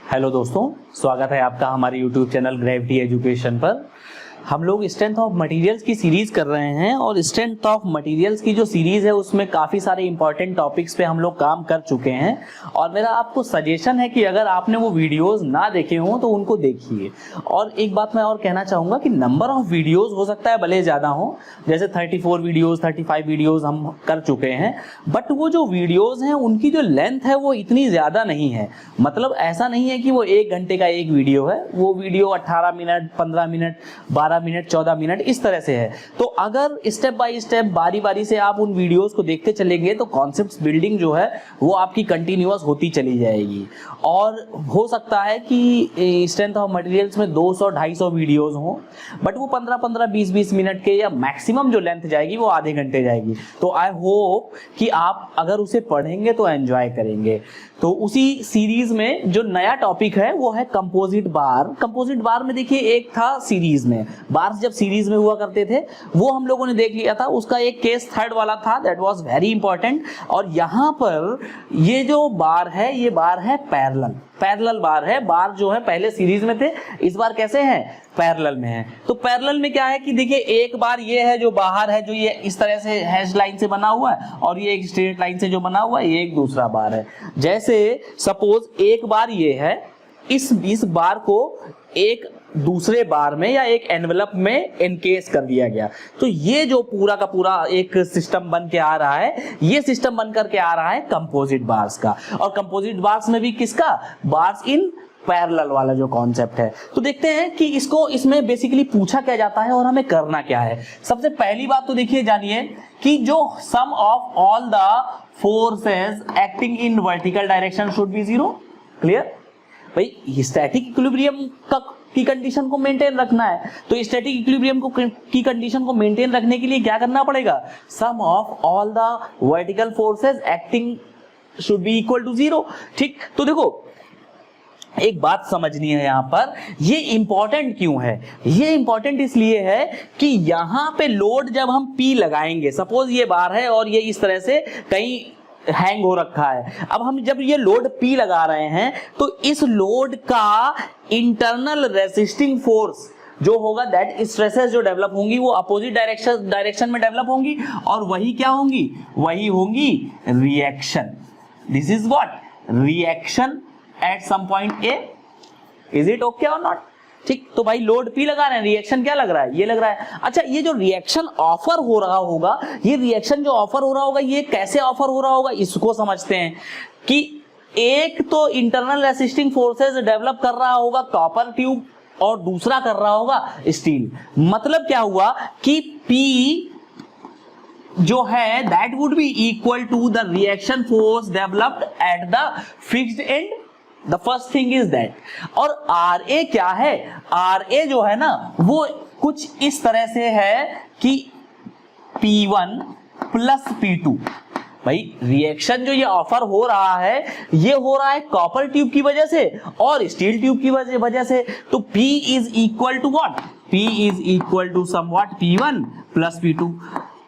Hello दोस्तों, स्वागत है आपका हमारे YouTube चैनल ग्रेविटी एजुकेशन पर। हम लोग स्ट्रेंथ ऑफ मटेरियल्स की सीरीज कर रहे हैं और स्ट्रेंथ ऑफ मटेरियल्स की जो सीरीज है उसमें काफ़ी सारे इंपॉर्टेंट टॉपिक्स पे हम लोग काम कर चुके हैं। और मेरा आपको सजेशन है कि अगर आपने वो वीडियोस ना देखे हों तो उनको देखिए। और एक बात मैं और कहना चाहूँगा कि नंबर ऑफ वीडियोस हो सकता है भले ज़्यादा हो, जैसे 34 वीडियोज़ 35 वीडियोज़ हम कर चुके हैं, बट वो जो वीडियोज़ हैं उनकी जो लेंथ है वो इतनी ज़्यादा नहीं है। मतलब ऐसा नहीं है कि वो 1 घंटे का एक वीडियो है, वो video 18 minute 15 minute 12 minute 14 minute इस तरह से है। तो अगर स्टेप बाय स्टेप बारी बारी से आप उन वीडियोस को देखते चलेंगे तो कॉन्सेप्ट्स बिल्डिंग जो है वो आपकी कंटिन्यूअस होती चली जाएगी। और हो सकता है कि स्ट्रेंथ ऑफ मटेरियल्स में 200-250 वीडियोस हों, बट वो 15-15 20-20 मिनट के या मैक्सिमम जो लेंथ जाएगी वो आधे घंटे जाएगी। तो आई होप कि आप अगर उसे पढ़ेंगे तो एंजॉय करेंगे। तो उसी सीरीज में जो नया टॉपिक है वो है कंपोजिट बार। कंपोजिट बार में देखिए एक था सीरीज में, बार्स जब सीरीज में हुआ करते थे वो हम लोगों ने देख लिया था, उसका एक केस थर्ड वाला था, दैट वाज वेरी इंपॉर्टेंट। और यहाँ पर ये जो बार है ये बार है पैरेलल बार है। बार जो है पहले सीरीज में थे, इस बार कैसे हैं, पैरेलल में है। तो पैरेलल में क्या है कि देखिए एक बार ये है जो बाहर है, जो ये इस तरह से हैश लाइन से बना हुआ है, और ये एक स्ट्रेट लाइन से जो बना हुआ है, ये एक दूसरा बार है। जैसे सपोज एक बार ये है, इस बार को एक दूसरे बार में या एक एनवेलप में एनकेस कर दिया गया, तो ये जो पूरा का पूरा एक सिस्टम बन के आ रहा है, ये सिस्टम बन करके आ रहा है कंपोजिट बार्स का। और कंपोजिट बार्स में भी किसका, बार्स इन पैरेलल वाला जो कॉन्सेप्ट है। तो देखते हैं कि इसमें बेसिकली पूछा क्या जाता है और हमें करना क्या है। सबसे पहली बात तो देखिए जानिए कि जो sum of all the forces acting in vertical direction should be 0। Clear भाई, स्टैटिक इक्विलिब्रियम की कंडीशन को मेंटेन रखना है, तो स्टैटिक इक्विलिब्रियम की कंडीशन को मेंटेन रखने के लिए क्या करना पड़ेगा, sum of all the vertical forces acting should be equal to 0। ठीक, तो देखो एक बात समझनी है यहाँ पर, ये इंपॉर्टेंट क्यों है। ये इंपॉर्टेंट इसलिए है कि यहाँ पे लोड जब हम P लगाएंगे, सपोज ये बार है और ये इस तरह से कहीं हैंग हो रखा है, अब हम जब ये लोड P लगा रहे हैं तो इस लोड का इंटरनल रेसिस्टिंग फोर्स जो होगा, दैट स्ट्रेसेस जो डेवलप होंगी वो अपोजिट डायरेक्शन में डेवलप होंगी, और वही क्या होंगी, वही होंगी reaction. This is what, reaction at some point A. Is it okay और नॉट। ठीक, तो भाई लोड P लगा रहे हैं, रिएक्शन क्या लग रहा है, ये लग रहा है। अच्छा, ये जो रिएक्शन ऑफर हो रहा होगा, ये रिएक्शन जो ऑफर हो रहा होगा, ये कैसे ऑफर हो रहा होगा, इसको समझते हैं। कि एक तो इंटरनल रेसिस्टिंग फोर्सेस डेवलप कर रहा होगा कॉपर ट्यूब, और दूसरा कर रहा होगा स्टील। मतलब क्या हुआ कि P जो है that would be equal to the reaction force developed at the fixed end. The first thing is that. और RA क्या है, RA जो है ना वो कुछ इस तरह से है कि P1 प्लस P2। भाई रिएक्शन जो ये ऑफर हो रहा है, ये हो रहा है कॉपर ट्यूब की वजह से और स्टील ट्यूब की वजह से। तो P is equal to what, P is equal to somewhat P1 plus P2।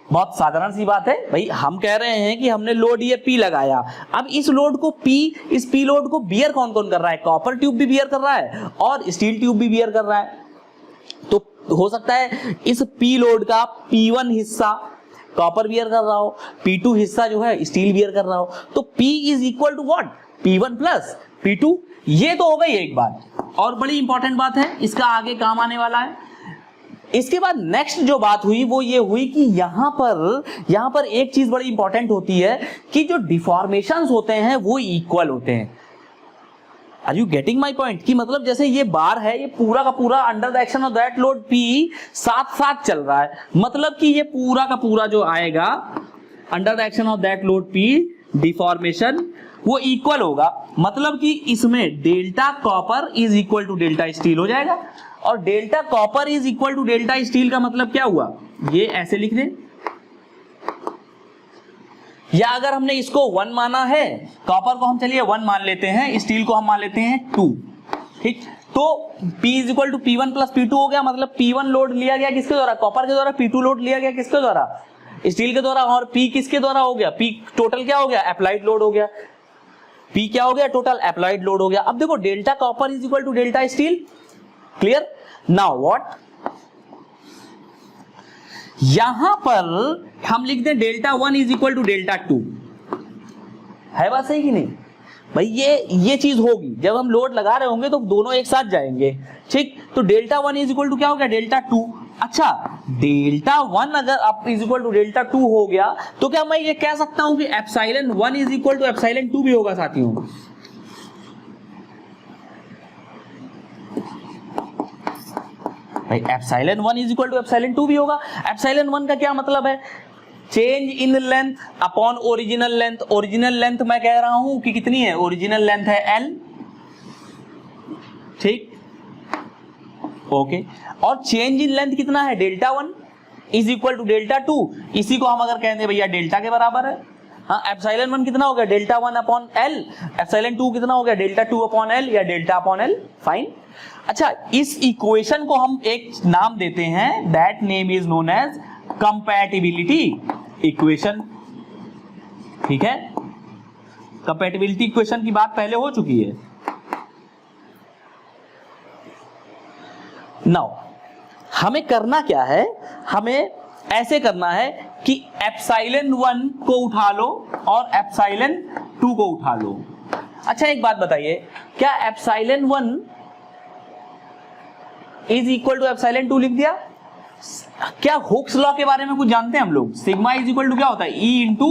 बहुत साधारण सी बात है भाई, हम कह रहे हैं कि हमने लोड ये P लगाया, अब इस लोड को इस P लोड को बियर कौन कौन कर रहा है, कॉपर ट्यूब भी बियर कर रहा है और स्टील ट्यूब भी बियर कर रहा है। तो हो सकता है इस P लोड का P1 हिस्सा कॉपर बियर कर रहा हो, P2 हिस्सा जो है स्टील बियर कर रहा हो। तो P is equal to what, P1 plus P2। ये तो हो गई एक बात, और बड़ी इंपॉर्टेंट बात है, इसका आगे काम आने वाला है। इसके बाद नेक्स्ट जो बात हुई वो ये हुई कि यहां पर एक चीज बड़ी इंपॉर्टेंट होती है कि जो डिफॉर्मेशंस होते हैं वो इक्वल होते हैं। Are you getting my point? कि मतलब जैसे ये बार है, ये पूरा का पूरा under the action of that load P साथ साथ चल रहा है, मतलब कि ये पूरा का पूरा जो आएगा under the action of that load P, deformation वो इक्वल होगा। मतलब कि इसमें delta copper is equal to delta steel हो जाएगा, और delta copper is equal to delta steel का मतलब क्या हुआ, ये ऐसे लिख दें। या अगर हमने इसको 1 माना है, कॉपर को हम चलिए 1 मान लेते हैं, स्टील को हम मान लेते हैं 2। ठीक, तो P is equal to P1 plus P2 हो गया। मतलब P1 लोड लिया गया किसके द्वारा, कॉपर के द्वारा, P2 लोड लिया गया किसके द्वारा, स्टील के द्वारा, और P किसके द्वारा हो गया, P टोटल क्या हो गया, अप्लाइड लोड हो गया। P क्या हो गया, टोटल अप्लाइड लोड हो गया। अब देखो delta copper is equal to delta steel, clear. Now what, यहां पर हम लिख दें delta 1 is equal to delta 2, है बात सही कि नहीं भाई? ये चीज होगी जब हम लोड लगा रहे होंगे तो दोनों एक साथ जाएंगे, ठीक। तो डेल्टा 1 इज इक्वल टू क्या हो गया, डेल्टा 2। अच्छा, डेल्टा 1 अगर आप इज इक्वल टू डेल्टा 2 हो गया तो क्या मैं ये कह सकता हूं कि epsilon 1 is equal to epsilon 2 भी होगा साथियों? भाई epsilon 1 is equal to epsilon 2 भी होगा। एप्सिलॉन 1 का क्या मतलब है, change in length upon original length. Original length मैं कह रहा हूं कि कितनी है, ओरिजिनल लेंथ है L, ठीक, ओके। और चेंज इन लेंथ कितना है, delta 1 is equal to delta 2। इसी को हम अगर कह दें भैया डेल्टा के बराबर है, हाँ, एप्सिलॉन 1 कितना हो गया, डेल्टा 1 अपॉन L, एप्सिलॉन 2 कितना हो गया, डेल्टा 2 अपॉन L या डेल्टा अपॉन L, फाइन। अच्छा, इस इक्वेशन को हम एक नाम देते हैं, that name is known as compatibility equation, ठीक है। कंपैटिबिलिटी इक्वेशन की बात पहले हो चुकी है। नाउ हमें करना क्या है, हमें ऐसे करना है कि एप्सिलॉन 1 को उठा लो और एप्सिलॉन 2 को उठा लो। अच्छा एक बात बताइए, क्या epsilon 1 is equal to epsilon 2 लिख दिया? क्या हुक्स लॉ के बारे में कुछ जानते हैं हम लोग? सिग्मा इज इक्वल टू क्या होता है, E इंटू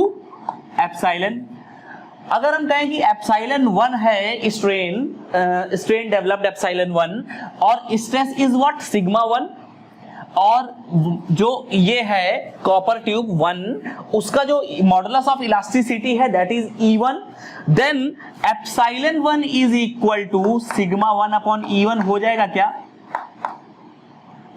एप्सिलॉन। अगर हम कहें कि एप्सिलॉन 1 है स्ट्रेन डेवलप्ड एप्सिलॉन 1 और स्ट्रेस इज व्हाट, सिग्मा 1, और जो ये है कॉपर ट्यूब 1, उसका जो मॉडुलस ऑफ इलास्टिसिटी है that is E1, then epsilon 1 is equal to sigma 1 upon E1 हो जाएगा क्या?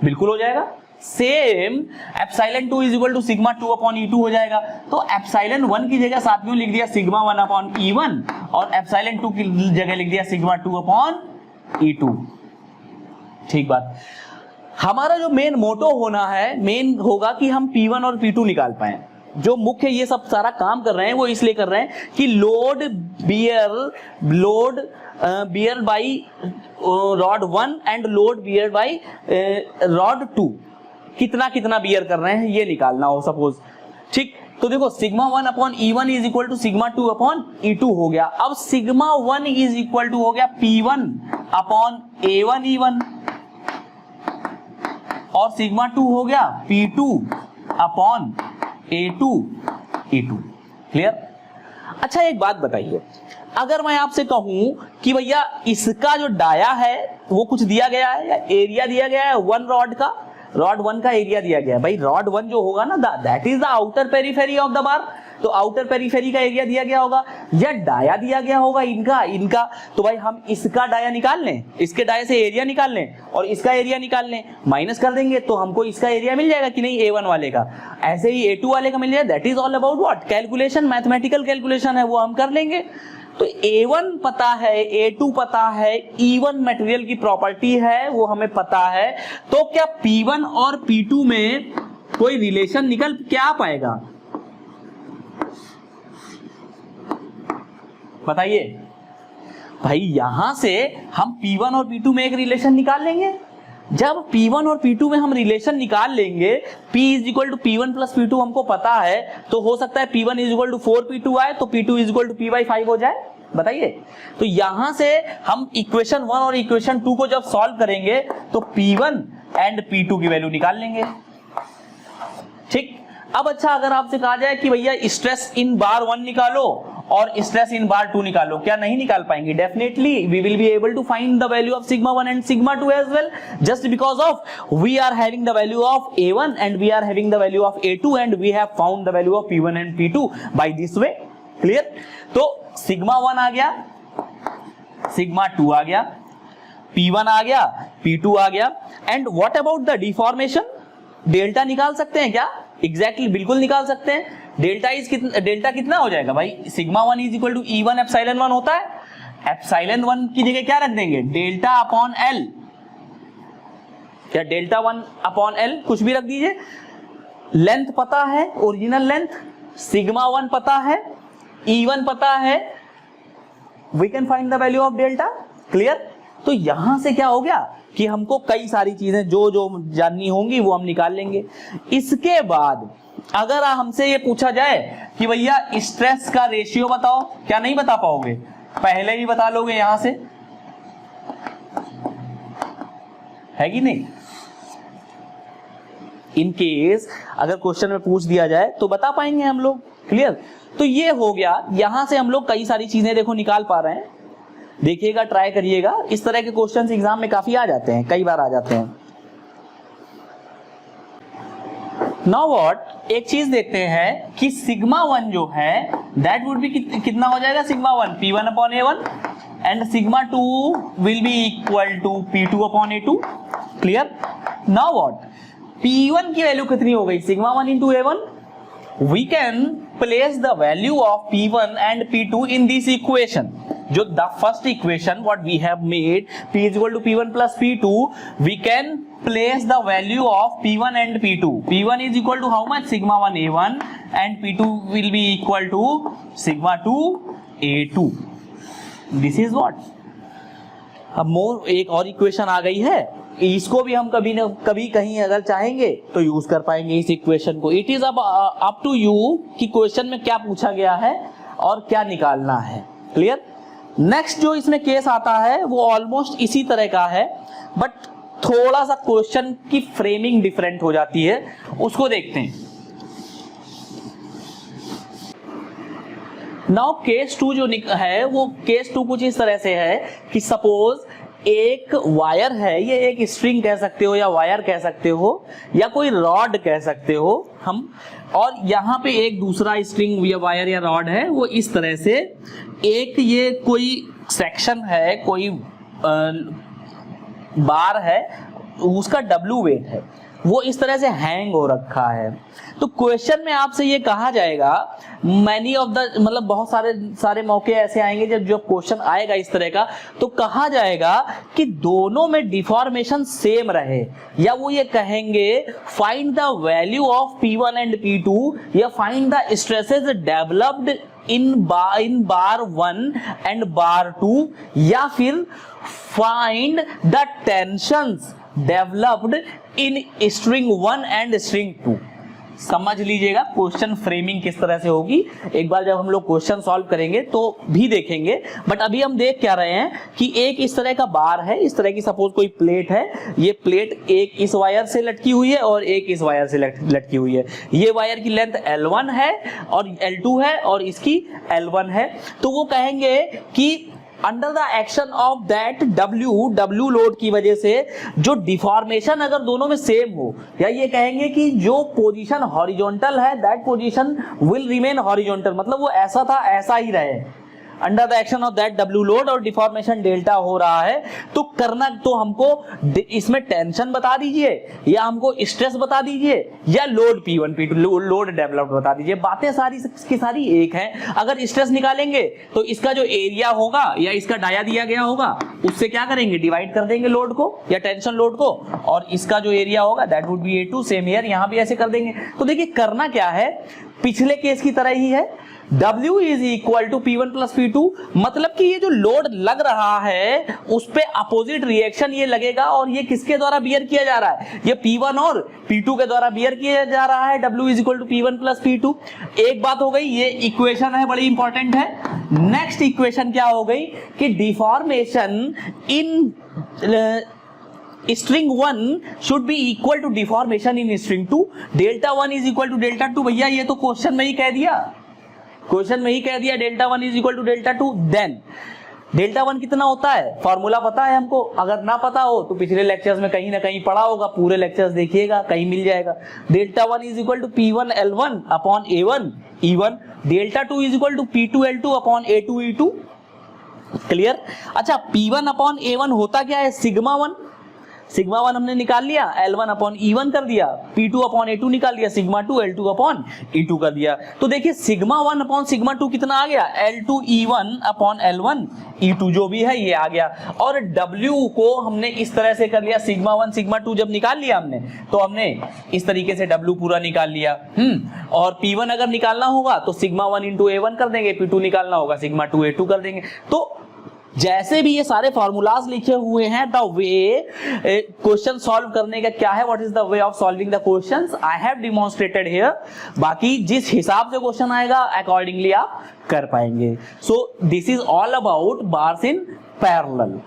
बिल्कुल हो जाएगा। Same epsilon 2 is equal to sigma 2 upon E2 हो जाएगा। तो एप्सिलॉन 1 की जगह साथ में लिख दिया सिग्मा 1 अपॉन E1 और एप्सिलॉन 2 की जगह लिख दिया सिग्मा 2 अपॉन E2, ठीक बात। हमारा जो मेन मोटो होना है, मेन होगा कि हम P1 और P2 निकाल पाए। जो मुख्य ये सब सारा काम कर रहे हैं वो इसलिए कर रहे हैं कि load bear by rod 1 and load bear by rod 2 कितना कितना बियर कर रहे हैं ये निकालना हो सपोज, ठीक। तो देखो sigma 1 upon E1 is equal to sigma 2 upon E2 हो गया। अब सिग्मा 1 इज इक्वल टू हो गया P1 अपॉन A1 E1 और सिग्मा 2 हो गया P2 upon A2 E2, clear. अच्छा एक बात बताइए, अगर मैं आपसे कहूं कि भैया इसका जो डाया है वो कुछ दिया गया है या एरिया दिया गया है 1 रॉड का, रॉड 1 का एरिया दिया गया है। भाई रॉड 1 जो होगा ना, that is the outer periphery of the bar, तो आउटर पेरिफेरी का एरिया दिया गया होगा या डाया दिया गया होगा इनका। तो भाई हम इसका डाया निकाल लें, इसके डाया से एरिया निकाल लें और इसका एरिया निकाल लें, माइनस कर देंगे तो हमको इसका एरिया मिल जाएगा कि नहीं, A1 वाले का। ऐसे ही A2 वाले का मिल जाएगा। That is all about what, calculation, mathematical calculation है, वो हम कर लेंगे। तो A1 पता है, A2 पता है, E1 मटेरियल की प्रॉपर्टी है वो हमें पता है। तो क्या P1 और P2 में कोई रिलेशन निकल क्या पाएगा, बताइए भाई। यहां से हम P1 और P2 में एक रिलेशन निकाल लेंगे। जब P1 और P2 में हम रिलेशन निकाल लेंगे, P is equal to P1 plus P2 हमको पता है, तो हो सकता है P1 is equal to 4P2 आए तो P2 is equal to P/5 हो जाए, बताइए। तो यहां से हम इक्वेशन 1 और इक्वेशन 2 को जब सॉल्व करेंगे तो P1 एंड P2 की वैल्यू निकाल लेंगे, ठीक। अब अच्छा अगर आपसे कहा जाए कि भैया स्ट्रेस इन बार 1 निकालो और स्ट्रेस इन बार 2 निकालो, क्या नहीं निकाल पाएंगे? Definitely we will be able to find the value of sigma 1 and sigma 2 as well, just because of we are having the value of A1 and we are having the value of A2 and we have found the value of P1 and P2 by this way, clear. तो sigma 1 आ गया, sigma 2 आ गया, P1 आ गया, P2 आ गया, and what about the deformation? Delta निकाल सकते हैं क्या? एग्जैक्टली बिल्कुल निकाल सकते हैं। डेल्टा कितना हो जाएगा भाई? Sigma 1 is equal to E1 epsilon 1 होता है, एप्सिलॉन 1 की जगह क्या रख देंगे? डेल्टा अपॉन L, क्या डेल्टा 1 अपॉन L कुछ भी रख दीजिए। लेंथ पता है, ओरिजिनल लेंथ, सिग्मा 1 पता है, E1 पता है, we can find the value of delta. Clear? तो यहां से क्या हो गया कि हमको कई सारी चीजें जो जो जाननी होंगी वो हम निकाल लेंगे। इसके बाद अगर हमसे ये पूछा जाए कि भैया स्ट्रेस का रेशियो बताओ, क्या नहीं बता पाओगे? पहले ही बता लोगे यहां से, है कि नहीं? इन केस अगर क्वेश्चन में पूछ दिया जाए तो बता पाएंगे हम लोग। क्लियर? तो ये हो गया, यहां से हम लोग कई सारी चीजें देखो निकाल पा रहे हैं। देखिएगा, ट्राई करिएगा, इस तरह के क्वेश्चंस एग्जाम में काफी आ जाते हैं, कई बार आ जाते हैं। नाउ व्हाट, एक चीज देखते हैं कि सिग्मा 1 जो है दैट वुड बी कितना हो जाएगा? Sigma 1 P1 upon A1 and sigma 2 will be equal to P2 upon A2। Clear? Now what, P1 की वैल्यू कितनी हो गई? Sigma 1 into A1। We can place the value of P1 and P2 in this equation. जो the first equation what we have made, P is equal to P1 plus P2, we can place the value of P1 and P2. P1 is equal to how much? Sigma 1 A1 and P2 will be equal to Sigma 2 A2. This is what? अब मोर एक और equation आ गई है, इसको भी हम कभी न कभी कहीं अगर चाहेंगे तो यूज कर पाएंगे इस इक्वेशन को। It is up to you कि क्वेश्चन में क्या पूछा गया है और क्या निकालना है। क्लियर? नेक्स्ट जो इसमें केस आता है वो ऑलमोस्ट इसी तरह का है, बट थोड़ा सा क्वेश्चन की फ्रेमिंग डिफरेंट हो जाती है, उसको देखते हैं। नाउ केस 2 जो है वो केस 2 कुछ इस तरह से है कि सपोज एक वायर है, ये एक स्ट्रिंग कह सकते हो या वायर कह सकते हो या कोई रॉड कह सकते हो हम, और यहाँ पे एक दूसरा स्ट्रिंग या वायर या रॉड है, वो इस तरह से एक ये कोई सेक्शन है, कोई बार है, उसका W वेट है, वो इस तरह से हैंग हो रखा है। तो क्वेश्चन में आपसे ये कहा जाएगा, मैनी ऑफ द मतलब बहुत सारे मौके ऐसे आएंगे जब क्वेश्चन आएगा इस तरह का, तो कहा जाएगा कि दोनों में डिफॉर्मेशन सेम रहे, या वो ये कहेंगे find the value of P1 and P2 या find the stresses developed in bar 1 and bar 2, या फिर find the tensions developed in string 1 and string 2। समझ लीजिएगा क्वेश्चन फ्रेमिंग किस तरह से होगी, एक बार जब हम लोग क्वेश्चन सॉल्व करेंगे तो भी देखेंगे। बट अभी हम देख क्या रहे हैं कि एक इस तरह का बार है, इस तरह की सपोज कोई प्लेट है, ये प्लेट एक इस वायर से लटकी हुई है और एक इस वायर से लटकी हुई है। ये वायर की लेंथ L1 है और L2 है और इसकी L1 है। तो वो कहेंगे कि under the action of that W load की वजह से जो डिफॉर्मेशन अगर दोनों में सेम हो, या ये कहेंगे कि जो पोजीशन हॉरिजॉन्टल है that position will remain horizontal, मतलब वो ऐसा था ऐसा ही रहे, under the action of that W load और डिफॉर्मेशन डेल्टा हो रहा है। तो करना तो हमको इसमें टेंशन बता दीजिए, या हमको स्ट्रेस बता दीजिए, या load P1 P2 load developed बता दीजिए। बातें सारी की सारी एक हैं। अगर स्ट्रेस निकालेंगे तो इसका जो एरिया होगा या इसका डाया दिया गया होगा उससे क्या करेंगे, डिवाइड कर देंगे लोड को या टेंशन लोड को, और इसका जो एरिया होगा that would B A2। Same here, यहां भी ऐसे कर देंगे। तो देखिए करना क्या है, पिछले केस की तरह ही है, W is equal to P1 plus P2, मतलब कि ये जो लोड लग रहा है उस पे अपोजिट रिएक्शन ये लगेगा, और ये किसके द्वारा बियर किया जा रहा है, ये P1 और P2 के द्वारा बियर किया जा रहा है। W is equal to P1 plus P2। एक बात हो गई, ये इक्वेशन है, बड़ी इंपॉर्टेंट है। नेक्स्ट इक्वेशन क्या हो गई कि deformation in string 1 should be equal to deformation in string 2। Delta 1 is equal to delta 2। भैया ये तो क्वेश्चन में ही कह दिया, क्वेश्चन में ही कह दिया delta 1 is equal to delta 2। Then delta 1 कितना होता है, फॉर्मूला पता है हमको, अगर ना पता हो तो पिछले लेक्चर्स में कहीं ना कहीं पढ़ा होगा, पूरे लेक्चर्स देखिएगा, कहीं मिल जाएगा। Delta 1 is equal to P1 L1 upon A1 E1। Delta 2 is equal to P2 L2 upon A2 E2। Clear? अच्छा, P1 अपॉन A1 होता क्या है, सिग्मा 1। सिग्मा 1 हमने निकाल लिया, L1 अपॉन E1 कर दिया, P2 अपॉन A2 निकाल लिया, सिग्मा 2 L2 अपॉन E2 कर दिया। तो देखिए सिग्मा 1 अपॉन सिग्मा 2 कितना आ गया, L2 E1 upon L1 E2 जो भी है ये आ गया। और W को हमने इस तरह से कर लिया, सिग्मा 1 सिग्मा 2 जब निकाल लिया हमने तो हमने इस तरीके से W पूरा निकाल लिया। और P1 अगर निकालना होगा तो सिग्मा 1 इंटू A1 कर देंगे, P2 निकालना होगा सिग्मा 2 A2 कर देंगे। तो जैसे भी ये सारे फॉर्मूलाज लिखे हुए हैं, द वे क्वेश्चन सॉल्व करने का क्या है, what is the way of solving the questions, I have demonstrated here. बाकी जिस हिसाब से क्वेश्चन आएगा अकॉर्डिंगली आप कर पाएंगे। So this is all about bars in parallel.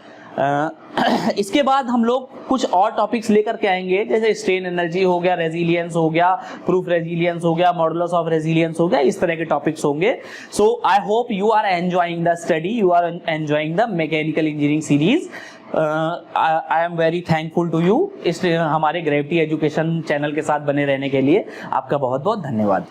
इसके बाद हम लोग कुछ और टॉपिक्स लेकर के आएंगे, जैसे स्ट्रेन एनर्जी हो गया, रेजिलियंस हो गया, प्रूफ रेजिलियंस हो गया, मॉडुलस ऑफ रेजिलियंस हो गया, इस तरह के टॉपिक्स होंगे। So I hope you are enjoying the study, you are enjoying the mechanical engineering series. I am very thankful to you इस हमारे ग्रेविटी एजुकेशन चैनल के साथ बने रहने के लिए। आपका बहुत बहुत धन्यवाद।